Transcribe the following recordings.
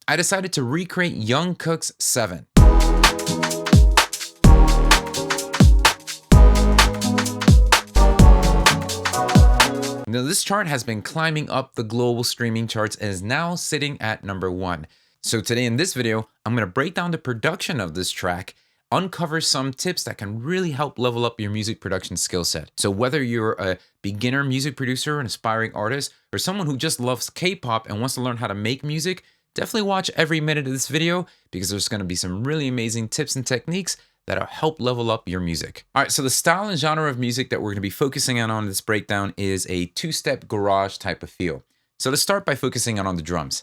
I decided to recreate Jungkook's 7. Now, this chart has been climbing up the global streaming charts and is now sitting at number 1. So today in this video, I'm going to break down the production of this track, uncover some tips that can really help level up your music production skill set. So whether you're a beginner music producer, an aspiring artist, or someone who just loves K-pop and wants to learn how to make music, definitely watch every minute of this video because there's going to be some really amazing tips and techniques that'll help level up your music. All right, so the style and genre of music that we're going to be focusing on this breakdown is a two-step garage type of feel. So let's start by focusing on the drums.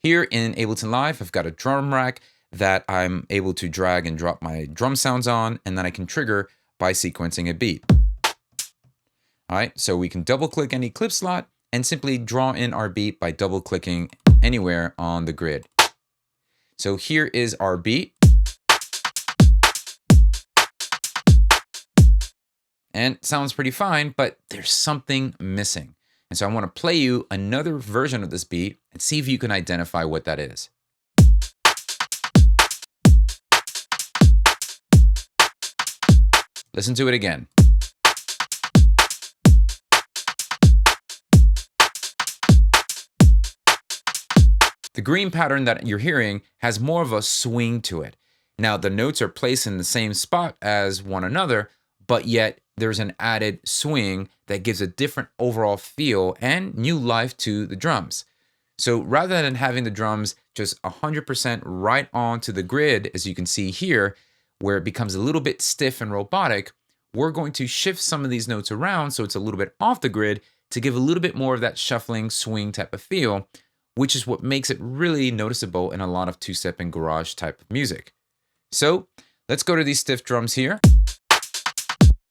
Here in Ableton Live, I've got a drum rack that I'm able to drag and drop my drum sounds on, and then I can trigger by sequencing a beat. All right, so we can double click any clip slot and simply draw in our beat by double clicking anywhere on the grid. So here is our beat. And it sounds pretty fine, but there's something missing. And so I want to play you another version of this beat and see if you can identify what that is. Listen to it again. The green pattern that you're hearing has more of a swing to it. Now, the notes are placed in the same spot as one another, but yet there's an added swing that gives a different overall feel and new life to the drums. So rather than having the drums just 100% right onto the grid, as you can see here, where it becomes a little bit stiff and robotic, we're going to shift some of these notes around so it's a little bit off the grid to give a little bit more of that shuffling swing type of feel, which is what makes it really noticeable in a lot of two-step and garage type of music. So let's go to these stiff drums here.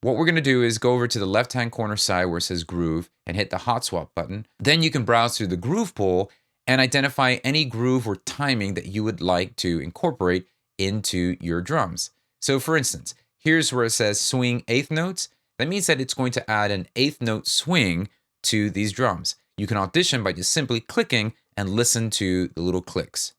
What we're going to do is go over to the left-hand corner side where it says groove and hit the hot swap button. Then you can browse through the groove pool and identify any groove or timing that you would like to incorporate into your drums. So for instance, here's where it says swing eighth notes. That means that it's going to add an eighth note swing to these drums. You can audition by just simply clicking and listen to the little clicks.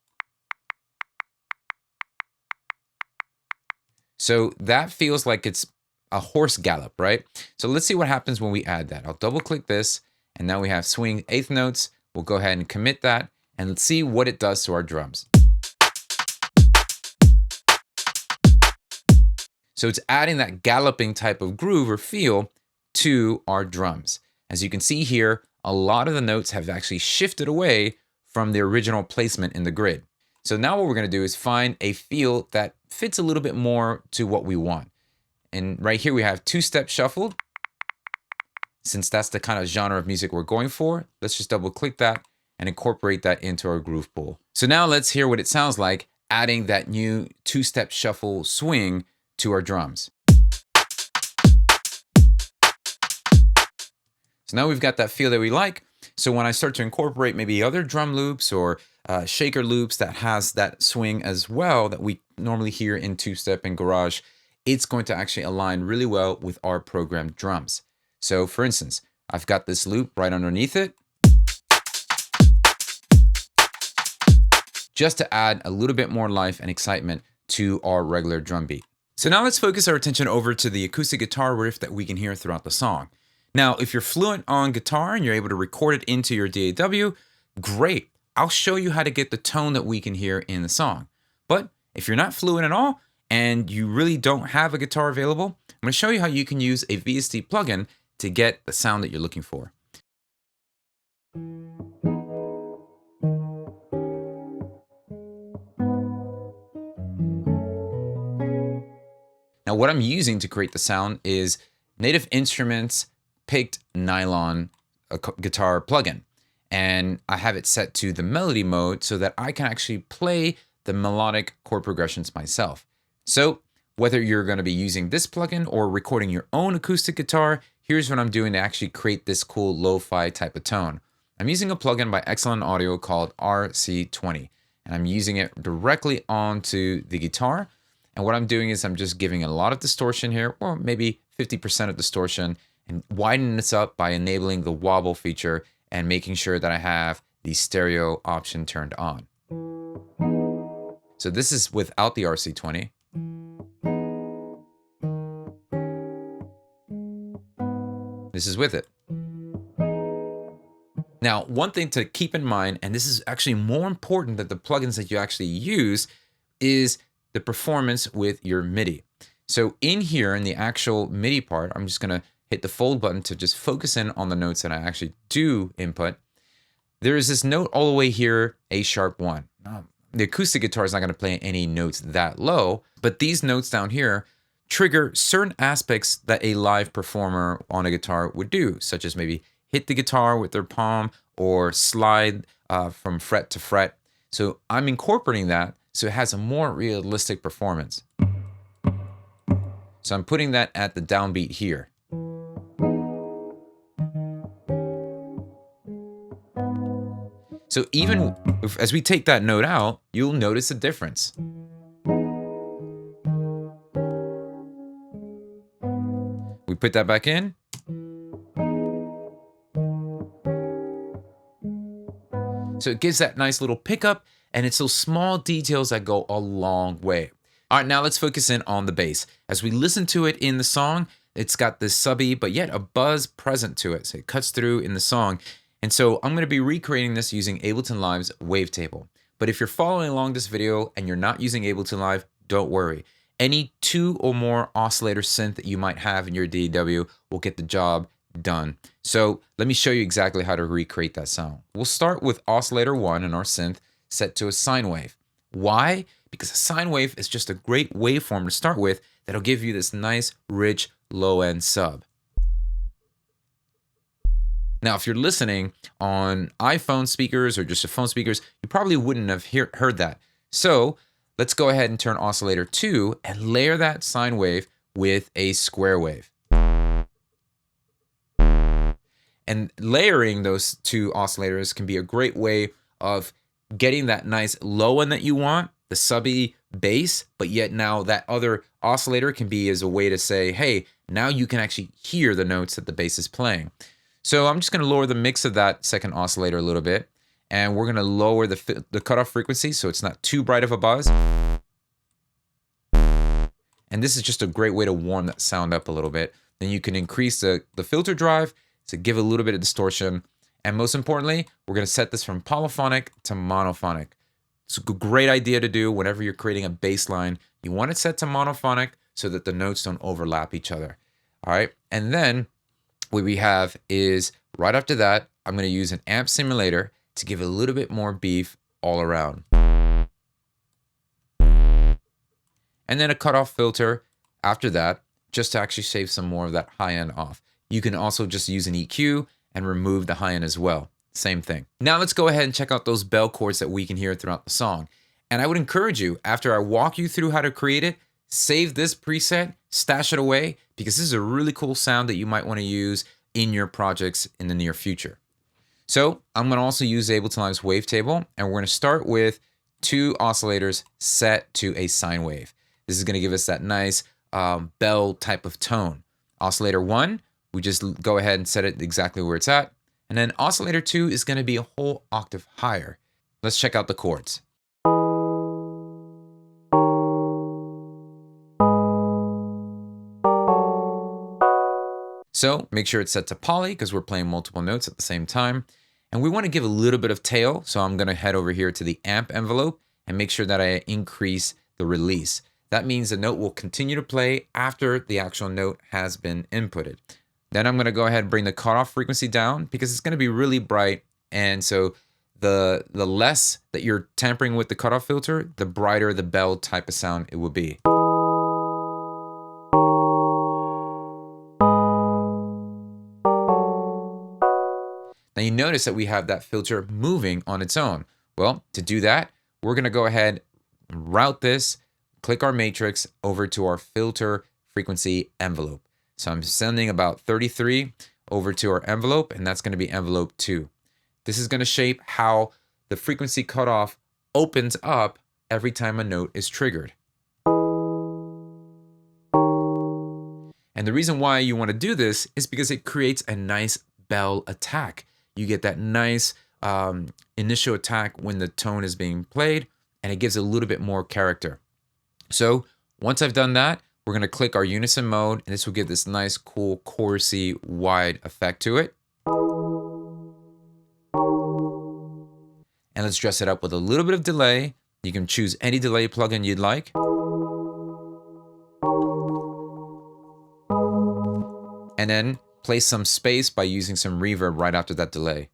So that feels like it's a horse gallop, right? So let's see what happens when we add that. I'll double click this and now we have swing eighth notes. We'll go ahead and commit that and let's see what it does to our drums. So it's adding that galloping type of groove or feel to our drums. As you can see here, a lot of the notes have actually shifted away from the original placement in the grid. So now what we're going to do is find a feel that fits a little bit more to what we want. And right here we have two-step shuffled. Since that's the kind of genre of music we're going for, let's just double click that and incorporate that into our groove pool. So now let's hear what it sounds like adding that new two-step shuffle swing to our drums. So now we've got that feel that we like. So when I start to incorporate maybe other drum loops or shaker loops that has that swing as well that we normally hear in two-step and garage, it's going to actually align really well with our programmed drums. So for instance, I've got this loop right underneath it, just to add a little bit more life and excitement to our regular drum beat. So now let's focus our attention over to the acoustic guitar riff that we can hear throughout the song. Now, if you're fluent on guitar and you're able to record it into your DAW, great. I'll show you how to get the tone that we can hear in the song. But if you're not fluent at all and you really don't have a guitar available, I'm going to show you how you can use a VST plugin to get the sound that you're looking for. Now, what I'm using to create the sound is Native Instruments picked nylon guitar plugin. And I have it set to the melody mode so that I can actually play the melodic chord progressions myself. So whether you're going to be using this plugin or recording your own acoustic guitar, here's what I'm doing to actually create this cool lo-fi type of tone. I'm using a plugin by Excellent Audio called RC20, and I'm using it directly onto the guitar. And what I'm doing is I'm just giving a lot of distortion here, or maybe 50% of distortion, and widening this up by enabling the wobble feature and making sure that I have the stereo option turned on. So this is without the RC20. This is with it. Now, one thing to keep in mind, and this is actually more important than the plugins that you actually use, is the performance with your MIDI. So in here, in the actual MIDI part, I'm just gonna hit the fold button to just focus in on the notes that I actually do input. There is this note all the way here, A#1. Now, the acoustic guitar is not gonna play any notes that low, but these notes down here trigger certain aspects that a live performer on a guitar would do, such as maybe hit the guitar with their palm or slide from fret to fret. So I'm incorporating that so it has a more realistic performance. So I'm putting that at the downbeat here. So even as we take that note out, you'll notice a difference. We put that back in. So it gives that nice little pickup, and it's those small details that go a long way. All right, now let's focus in on the bass. As we listen to it in the song, it's got this subby, but yet a buzz present to it. So it cuts through in the song. And so I'm gonna be recreating this using Ableton Live's wavetable. But if you're following along this video and you're not using Ableton Live, don't worry. Any 2 or more oscillator synth that you might have in your DAW will get the job done. So let me show you exactly how to recreate that sound. We'll start with oscillator 1 in our synth set to a sine wave. Why? Because a sine wave is just a great waveform to start with that'll give you this nice, rich, low-end sub. Now, if you're listening on iPhone speakers or just your phone speakers, you probably wouldn't have heard that. So let's go ahead and turn oscillator 2 and layer that sine wave with a square wave. And layering those 2 oscillators can be a great way of getting that nice low end that you want, the subby bass, but yet now that other oscillator can be as a way to say, hey, now you can actually hear the notes that the bass is playing. So I'm just gonna lower the mix of that second oscillator a little bit, and we're gonna lower the cutoff frequency so it's not too bright of a buzz. And this is just a great way to warm that sound up a little bit. Then you can increase the filter drive to give a little bit of distortion. And most importantly, we're gonna set this from polyphonic to monophonic. It's a great idea to do whenever you're creating a bass line. You want it set to monophonic so that the notes don't overlap each other. All right, and then what we have is right after that, I'm gonna use an amp simulator to give it a little bit more beef all around. And then a cutoff filter after that, just to actually shave some more of that high end off. You can also just use an EQ and remove the high end as well. Same thing. Now let's go ahead and check out those bell chords that we can hear throughout the song. And I would encourage you, after I walk you through how to create it, save this preset, stash it away, because this is a really cool sound that you might want to use in your projects in the near future. So I'm going to also use Ableton Live's wavetable, and we're going to start with 2 oscillators set to a sine wave. This is going to give us that nice bell type of tone. Oscillator 1, we just go ahead and set it exactly where it's at. And then oscillator 2 is going to be a whole octave higher. Let's check out the chords. So make sure it's set to poly because we're playing multiple notes at the same time. And we want to give a little bit of tail. So I'm going to head over here to the amp envelope and make sure that I increase the release. That means the note will continue to play after the actual note has been inputted. Then I'm going to go ahead and bring the cutoff frequency down because it's going to be really bright. And so the less that you're tampering with the cutoff filter, the brighter the bell type of sound it will be. Now you notice that we have that filter moving on its own. Well, to do that, we're going to go ahead and route this, click our matrix over to our filter frequency envelope. So I'm sending about 33 over to our envelope, and that's going to be envelope 2. This is going to shape how the frequency cutoff opens up every time a note is triggered. And the reason why you want to do this is because it creates a nice bell attack. You get that nice initial attack when the tone is being played, and it gives a little bit more character. So once I've done that, we're going to click our unison mode, and this will give this nice, cool, chorusy, wide effect to it. And let's dress it up with a little bit of delay. You can choose any delay plugin you'd like. And then place some space by using some reverb right after that delay.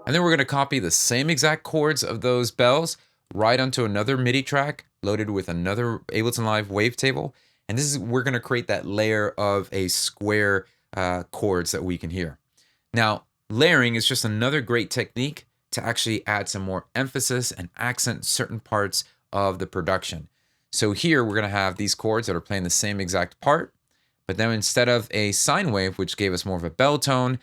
And then we're going to copy the same exact chords of those bells right onto another MIDI track loaded with another Ableton Live wavetable. And this is, we're going to create that layer of a square chords that we can hear. Now, layering is just another great technique to actually add some more emphasis and accent certain parts of the production. So here we're going to have these chords that are playing the same exact part, but then instead of a sine wave, which gave us more of a bell tone,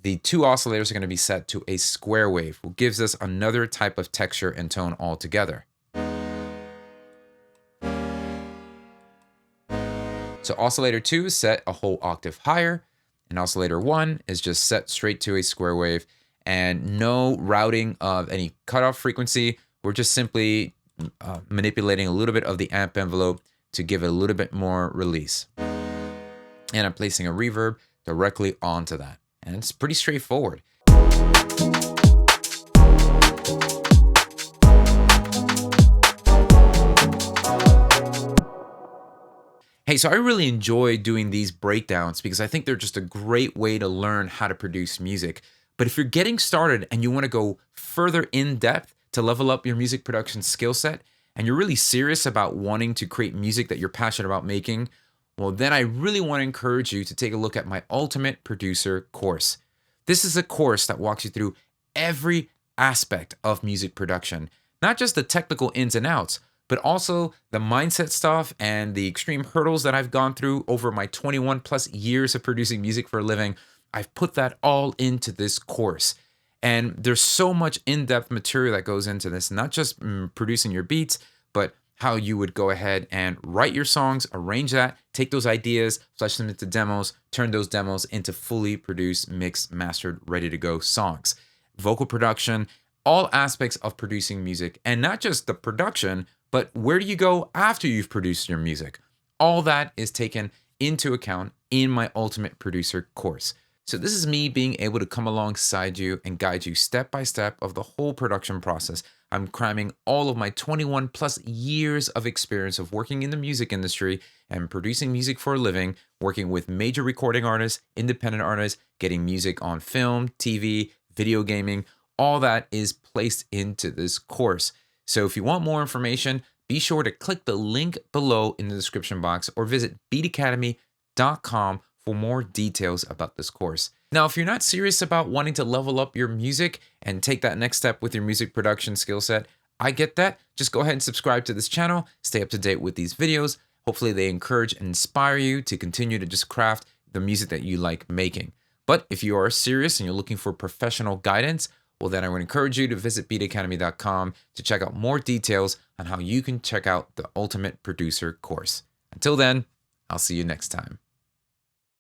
the two oscillators are going to be set to a square wave, which gives us another type of texture and tone altogether. So oscillator 2 is set a whole octave higher, and oscillator 1 is just set straight to a square wave, and no routing of any cutoff frequency. We're just simply manipulating a little bit of the amp envelope to give it a little bit more release. And I'm placing a reverb directly onto that. And it's pretty straightforward. Hey, so I really enjoy doing these breakdowns because I think they're just a great way to learn how to produce music. But if you're getting started and you want to go further in depth to level up your music production skill set, and you're really serious about wanting to create music that you're passionate about making, well, then I really want to encourage you to take a look at my Ultimate Producer course. This is a course that walks you through every aspect of music production, not just the technical ins and outs, but also the mindset stuff and the extreme hurdles that I've gone through over my 21 plus years of producing music for a living. I've put that all into this course. And there's so much in-depth material that goes into this, not just producing your beats, but how you would go ahead and write your songs, arrange that, take those ideas, flesh them into demos, turn those demos into fully produced, mixed, mastered, ready to go songs. Vocal production, all aspects of producing music, and not just the production, but where do you go after you've produced your music? All that is taken into account in my Ultimate Producer course. So this is me being able to come alongside you and guide you step by step of the whole production process. I'm cramming all of my 21 plus years of experience of working in the music industry and producing music for a living, working with major recording artists, independent artists, getting music on film, TV, video gaming. All that is placed into this course. So if you want more information, be sure to click the link below in the description box or visit beatacademy.com for more details about this course. Now, if you're not serious about wanting to level up your music and take that next step with your music production skill set, I get that. Just go ahead and subscribe to this channel, stay up to date with these videos. Hopefully they encourage and inspire you to continue to just craft the music that you like making. But if you are serious and you're looking for professional guidance, well, then I would encourage you to visit beatacademy.com to check out more details on how you can check out the Ultimate Producer course. Until then, I'll see you next time.